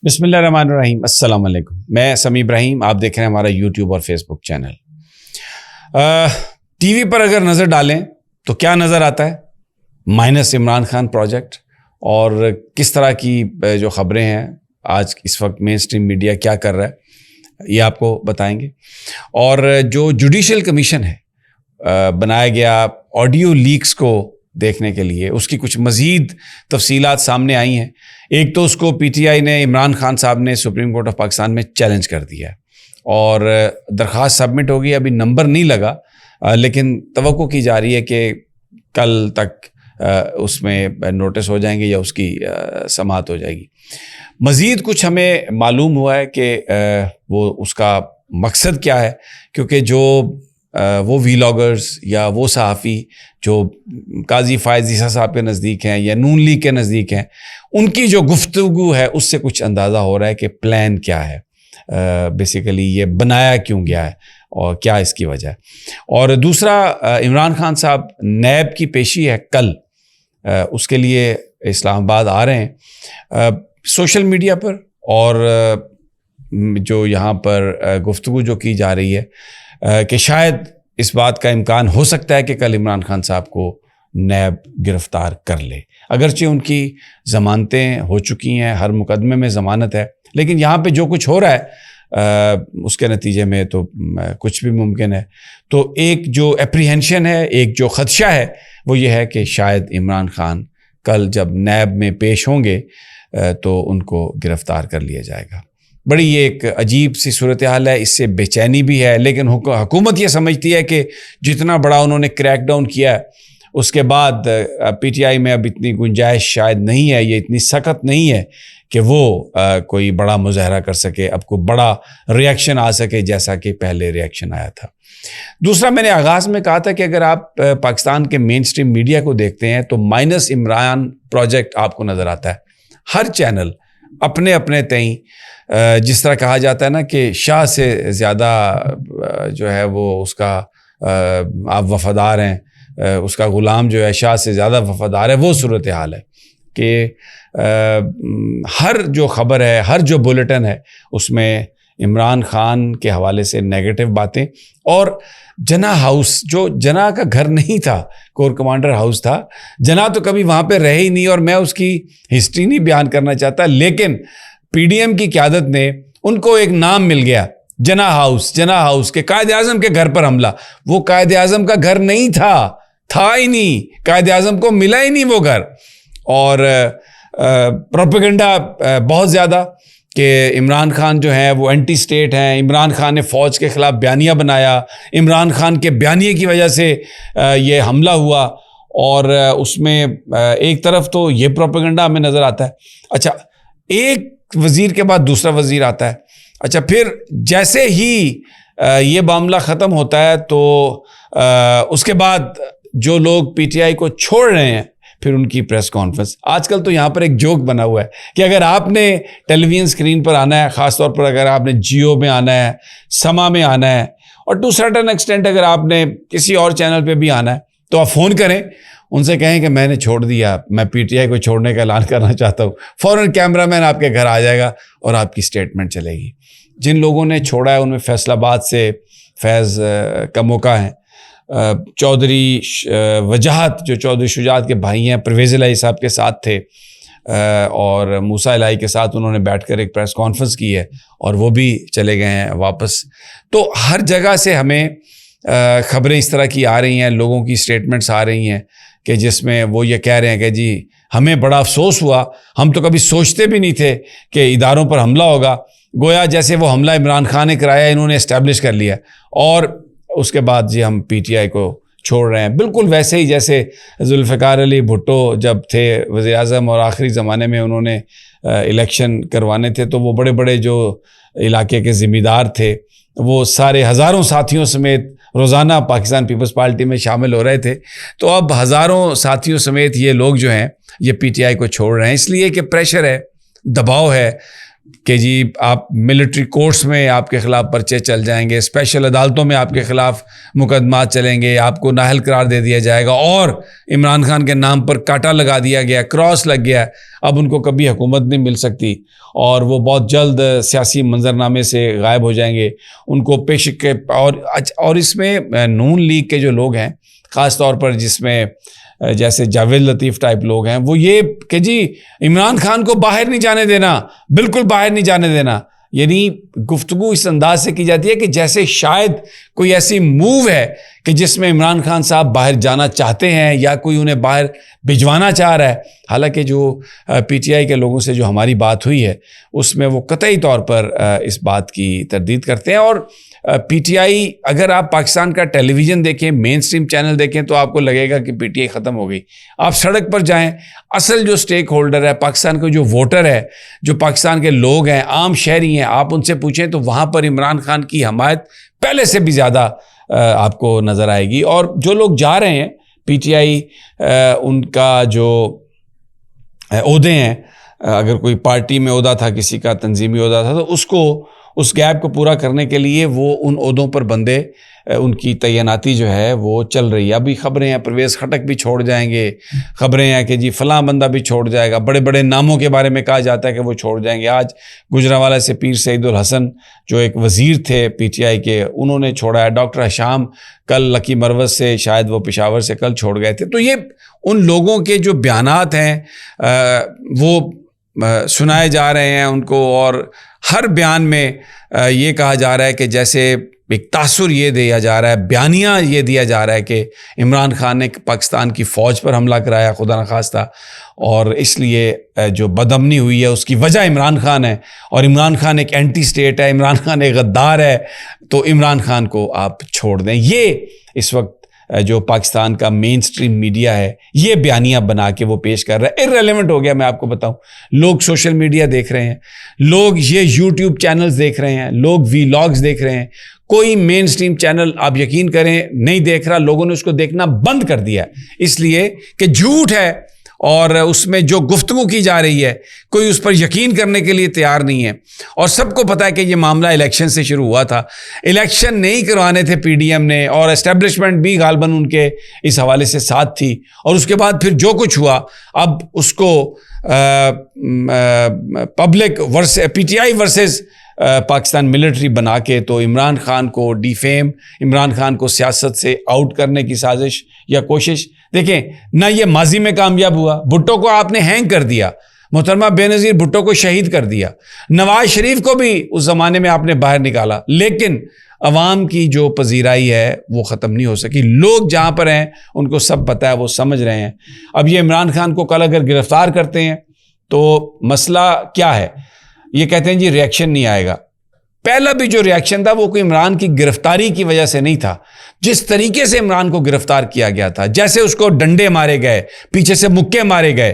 بسم اللہ الرحمن الرحیم. السلام علیکم. میں سمیع ابراہیم. آپ دیکھ رہے ہیں ہمارا یوٹیوب اور فیس بک چینل. ٹی وی پر اگر نظر ڈالیں تو کیا نظر آتا ہے؟ مائنس عمران خان پروجیکٹ اور کس طرح کی جو خبریں ہیں آج اس وقت مین اسٹریم میڈیا کیا کر رہا ہے یہ آپ کو بتائیں گے. اور جو جوڈیشل کمیشن ہے بنایا گیا آڈیو لیکس کو دیکھنے کے لیے، اس کی کچھ مزید تفصیلات سامنے آئی ہیں. ایک تو اس کو پی ٹی آئی نے، عمران خان صاحب نے سپریم کورٹ آف پاکستان میں چیلنج کر دیا ہے اور درخواست سبمٹ ہوگی. ابھی نمبر نہیں لگا لیکن توقع کی جا رہی ہے کہ کل تک اس میں نوٹس ہو جائیں گے یا اس کی سماعت ہو جائے گی. مزید کچھ ہمیں معلوم ہوا ہے کہ وہ اس کا مقصد کیا ہے، کیونکہ جو وہ ویلاگرز یا وہ صحافی جو قاضی فائز عیسیٰ صاحب کے نزدیک ہیں یا نون لیگ کے نزدیک ہیں، ان کی جو گفتگو ہے اس سے کچھ اندازہ ہو رہا ہے کہ پلان کیا ہے، بیسیکلی یہ بنایا کیوں گیا ہے اور کیا اس کی وجہ ہے. اور دوسرا، عمران خان صاحب نیب کی پیشی ہے کل، اس کے لیے اسلام آباد آ رہے ہیں. سوشل میڈیا پر اور جو یہاں پر گفتگو جو کی جا رہی ہے کہ شاید اس بات کا امکان ہو سکتا ہے کہ کل عمران خان صاحب کو نیب گرفتار کر لے. اگرچہ ان کی ضمانتیں ہو چکی ہیں، ہر مقدمے میں ضمانت ہے، لیکن یہاں پہ جو کچھ ہو رہا ہے اس کے نتیجے میں تو کچھ بھی ممکن ہے. تو ایک جو اپریہنشن ہے، ایک جو خدشہ ہے، وہ یہ ہے کہ شاید عمران خان کل جب نیب میں پیش ہوں گے تو ان کو گرفتار کر لیا جائے گا. بڑی یہ ایک عجیب سی صورتحال ہے، اس سے بے چینی بھی ہے، لیکن حکومت یہ سمجھتی ہے کہ جتنا بڑا انہوں نے کریک ڈاؤن کیا ہے اس کے بعد پی ٹی آئی میں اب اتنی گنجائش شاید نہیں ہے، یہ اتنی سخت نہیں ہے کہ وہ کوئی بڑا مظاہرہ کر سکے، اب کوئی بڑا ریاکشن آ سکے جیسا کہ پہلے ریاکشن آیا تھا. دوسرا، میں نے آغاز میں کہا تھا کہ اگر آپ پاکستان کے مین اسٹریم میڈیا کو دیکھتے ہیں تو مائنس عمران پروجیکٹ آپ کو نظر آتا ہے. ہر چینل اپنے اپنے تئیں، جس طرح کہا جاتا ہے نا کہ شاہ سے زیادہ جو ہے وہ اس کا آپ وفادار ہیں، اس کا غلام جو ہے شاہ سے زیادہ وفادار ہے، وہ صورتحال ہے کہ ہر جو خبر ہے، ہر جو بلیٹن ہے، اس میں عمران خان کے حوالے سے نیگیٹو باتیں. اور جناح ہاؤس، جو جناح کا گھر نہیں تھا، کور کمانڈر ہاؤس تھا، جناح تو کبھی وہاں پہ رہے ہی نہیں اور میں اس کی ہسٹری نہیں بیان کرنا چاہتا، لیکن پی ڈی ایم کی قیادت نے ان کو ایک نام مل گیا، جناح ہاؤس کہ قائد اعظم کے گھر پر حملہ. وہ قائد اعظم کا گھر نہیں تھا ہی نہیں، قائد اعظم کو ملا ہی نہیں وہ گھر. اور پروپیگنڈا بہت زیادہ کہ عمران خان جو ہیں وہ اینٹی اسٹیٹ ہیں، عمران خان نے فوج کے خلاف بیانیہ بنایا، عمران خان کے بیانیے کی وجہ سے یہ حملہ ہوا. اور اس میں ایک طرف تو یہ پروپیگنڈا ہمیں نظر آتا ہے. اچھا، ایک وزیر کے بعد دوسرا وزیر آتا ہے. اچھا، پھر جیسے ہی یہ معاملہ ختم ہوتا ہے تو اس کے بعد جو لوگ پی ٹی آئی کو چھوڑ رہے ہیں پھر ان کی پریس کانفرنس. آج کل تو یہاں پر ایک جوک بنا ہوا ہے کہ اگر آپ نے ٹیلی ویژن اسکرین پر آنا ہے، خاص طور پر اگر آپ نے جیو میں آنا ہے، سما میں آنا ہے، اور ٹو سرٹن ایکسٹینٹ اگر آپ نے کسی اور چینل پہ بھی آنا ہے، تو آپ فون کریں، ان سے کہیں کہ میں نے چھوڑ دیا، میں پی ٹی آئی کو چھوڑنے کا اعلان کرنا چاہتا ہوں. فوراً کیمرہ مین آپ کے گھر آ جائے گا اور آپ کی اسٹیٹمنٹ چلے گی. جن لوگوں نے چھوڑا ہے ان میں فیصل آباد سے فیض کا موقع ہے، چودھری وجاہت جو چودھری شجاعت کے بھائی ہیں، پرویز الہی صاحب کے ساتھ تھے اور موسیٰ الہی کے ساتھ انہوں نے بیٹھ کر ایک پریس کانفرنس کی ہے اور وہ بھی چلے گئے ہیں واپس. تو ہر جگہ سے ہمیں خبریں اس طرح کی آ رہی ہیں، لوگوں کی اسٹیٹمنٹس آ رہی ہیں کہ جس میں وہ یہ کہہ رہے ہیں کہ جی ہمیں بڑا افسوس ہوا، ہم تو کبھی سوچتے بھی نہیں تھے کہ اداروں پر حملہ ہوگا. گویا جیسے وہ حملہ عمران خان نے کرایا، انہوں نے اسٹیبلش کر لیا، اور اس کے بعد جی ہم پی ٹی آئی کو چھوڑ رہے ہیں. بالکل ویسے ہی جیسے ذوالفقار علی بھٹو جب تھے وزیر اعظم اور آخری زمانے میں انہوں نے الیکشن کروانے تھے تو وہ بڑے بڑے جو علاقے کے ذمہ دار تھے وہ سارے ہزاروں ساتھیوں سمیت روزانہ پاکستان پیپلز پارٹی میں شامل ہو رہے تھے. تو اب ہزاروں ساتھیوں سمیت یہ لوگ جو ہیں یہ پی ٹی آئی کو چھوڑ رہے ہیں، اس لیے کہ پریشر ہے، دباؤ ہے. کہ جی آپ ملٹری کورٹس میں آپ کے خلاف پرچے چل جائیں گے، اسپیشل عدالتوں میں آپ کے خلاف مقدمات چلیں گے، آپ کو نااہل قرار دے دیا جائے گا، اور عمران خان کے نام پر کاٹا لگا دیا گیا، کراس لگ گیا، اب ان کو کبھی حکومت نہیں مل سکتی اور وہ بہت جلد سیاسی منظرنامے سے غائب ہو جائیں گے، ان کو پیش کے اور اس میں نون لیگ کے جو لوگ ہیں خاص طور پر جس میں جیسے جاوید لطیف ٹائپ لوگ ہیں، وہ یہ کہ جی عمران خان کو باہر نہیں جانے دینا، بالکل باہر نہیں جانے دینا، یعنی گفتگو اس انداز سے کی جاتی ہے کہ جیسے شاید کوئی ایسی موو ہے کہ جس میں عمران خان صاحب باہر جانا چاہتے ہیں یا کوئی انہیں باہر بھجوانا چاہ رہا ہے. حالانکہ جو پی ٹی آئی کے لوگوں سے جو ہماری بات ہوئی ہے اس میں وہ قطعی طور پر اس بات کی تردید کرتے ہیں. اور پی ٹی آئی، اگر آپ پاکستان کا ٹیلی ویژن دیکھیں، مین سٹریم چینل دیکھیں، تو آپ کو لگے گا کہ پی ٹی آئی ختم ہو گئی. آپ سڑک پر جائیں، اصل جو سٹیک ہولڈر ہے پاکستان کا، جو ووٹر ہے، جو پاکستان کے لوگ ہیں، عام شہری ہیں، آپ ان سے پوچھیں تو وہاں پر عمران خان کی حمایت پہلے سے بھی زیادہ آپ کو نظر آئے گی. اور جو لوگ جا رہے ہیں پی ٹی آئی، ان کا جو عہدے ہیں، اگر کوئی پارٹی میں عہدہ تھا، کسی کا تنظیمی عہدہ تھا، تو اس گیپ کو پورا کرنے کے لیے وہ ان عہدوں پر بندے، ان کی تعیناتی جو ہے وہ چل رہی ہے. ابھی خبریں ہیں پرویز خٹک بھی چھوڑ جائیں گے، خبریں ہیں کہ جی فلاں بندہ بھی چھوڑ جائے گا، بڑے بڑے ناموں کے بارے میں کہا جاتا ہے کہ وہ چھوڑ جائیں گے. آج گجرانوالہ سے پیر سعید الحسن جو ایک وزیر تھے پی ٹی آئی کے، انہوں نے چھوڑا ہے. ڈاکٹر ہشام کل لکی مروت سے، شاید وہ پشاور سے کل چھوڑ گئے تھے. تو یہ ان لوگوں کے جو بیانات ہیں وہ سنائے جا رہے ہیں ان کو، اور ہر بیان میں یہ کہا جا رہا ہے کہ جیسے ایک تاثر یہ دیا جا رہا ہے، بیانیہ یہ دیا جا رہا ہے کہ عمران خان نے پاکستان کی فوج پر حملہ کرایا خدا نخواستہ، اور اس لیے جو بدامنی ہوئی ہے اس کی وجہ عمران خان ہے، اور عمران خان ایک اینٹی سٹیٹ ہے، عمران خان ایک غدار ہے، تو عمران خان کو آپ چھوڑ دیں. یہ اس وقت جو پاکستان کا مین سٹریم میڈیا ہے یہ بیانیہ بنا کے وہ پیش کر رہا ہے. ارریلیونٹ ہو گیا. میں آپ کو بتاؤں، لوگ سوشل میڈیا دیکھ رہے ہیں، لوگ یہ یوٹیوب چینلز دیکھ رہے ہیں، لوگ وی لاگز دیکھ رہے ہیں. کوئی مین سٹریم چینل آپ یقین کریں نہیں دیکھ رہا. لوگوں نے اس کو دیکھنا بند کر دیا اس لیے کہ جھوٹ ہے، اور اس میں جو گفتگو کی جا رہی ہے کوئی اس پر یقین کرنے کے لیے تیار نہیں ہے. اور سب کو پتہ ہے کہ یہ معاملہ الیکشن سے شروع ہوا تھا، الیکشن نہیں کروانے تھے پی ڈی ایم نے، اور اسٹیبلشمنٹ بھی غالباً ان کے اس حوالے سے ساتھ تھی. اور اس کے بعد پھر جو کچھ ہوا، اب اس کو public P T I versus Pakistan military بنا کے تو عمران خان کو ڈیفیم، عمران خان کو سیاست سے آؤٹ کرنے کی سازش یا کوشش. دیکھیں، نہ یہ ماضی میں کامیاب ہوا، بھٹو کو آپ نے ہینگ کر دیا، محترمہ بے نظیر بھٹو کو شہید کر دیا، نواز شریف کو بھی اس زمانے میں آپ نے باہر نکالا، لیکن عوام کی جو پذیرائی ہے وہ ختم نہیں ہو سکی. لوگ جہاں پر ہیں ان کو سب پتہ ہے، وہ سمجھ رہے ہیں. اب یہ عمران خان کو کل اگر گرفتار کرتے ہیں تو مسئلہ کیا ہے؟ یہ کہتے ہیں جی ریاکشن نہیں آئے گا. پہلا بھی جو ریاکشن تھا وہ کوئی عمران کی گرفتاری کی وجہ سے نہیں تھا. جس طریقے سے عمران کو گرفتار کیا گیا تھا، جیسے اس کو ڈنڈے مارے گئے، پیچھے سے مکے مارے گئے،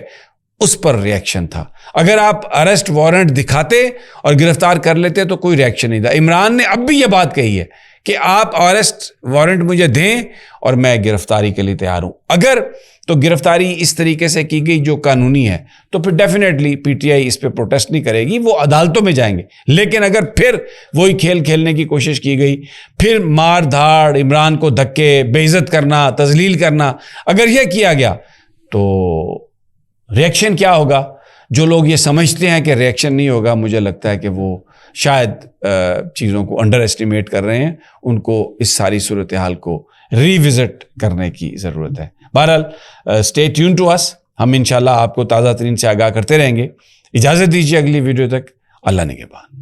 اس پر ریاکشن تھا. اگر آپ اریسٹ وارنٹ دکھاتے اور گرفتار کر لیتے تو کوئی ریاکشن نہیں تھا. عمران نے اب بھی یہ بات کہی ہے کہ آپ اریسٹ وارنٹ مجھے دیں اور میں گرفتاری کے لیے تیار ہوں. اگر تو گرفتاری اس طریقے سے کی گئی جو قانونی ہے تو پھر ڈیفینیٹلی پی ٹی آئی اس پہ پروٹیسٹ نہیں کرے گی، وہ عدالتوں میں جائیں گے. لیکن اگر پھر وہی کھیل کھیلنے کی کوشش کی گئی، پھر مار دھاڑ، عمران کو دھکے، بے عزت کرنا، تذلیل کرنا، اگر یہ کیا گیا تو ریاکشن کیا ہوگا؟ جو لوگ یہ سمجھتے ہیں کہ ریاکشن نہیں ہوگا، مجھے لگتا ہے کہ وہ شاید چیزوں کو انڈر ایسٹیمیٹ کر رہے ہیں. ان کو اس ساری صورتحال کو ری وزٹ کرنے کی ضرورت ہے. بہرحال اسٹے ٹیون ٹو اس. ہم انشاءاللہ آپ کو تازہ ترین سے آگاہ کرتے رہیں گے. اجازت دیجیے اگلی ویڈیو تک. اللہ نگہبان.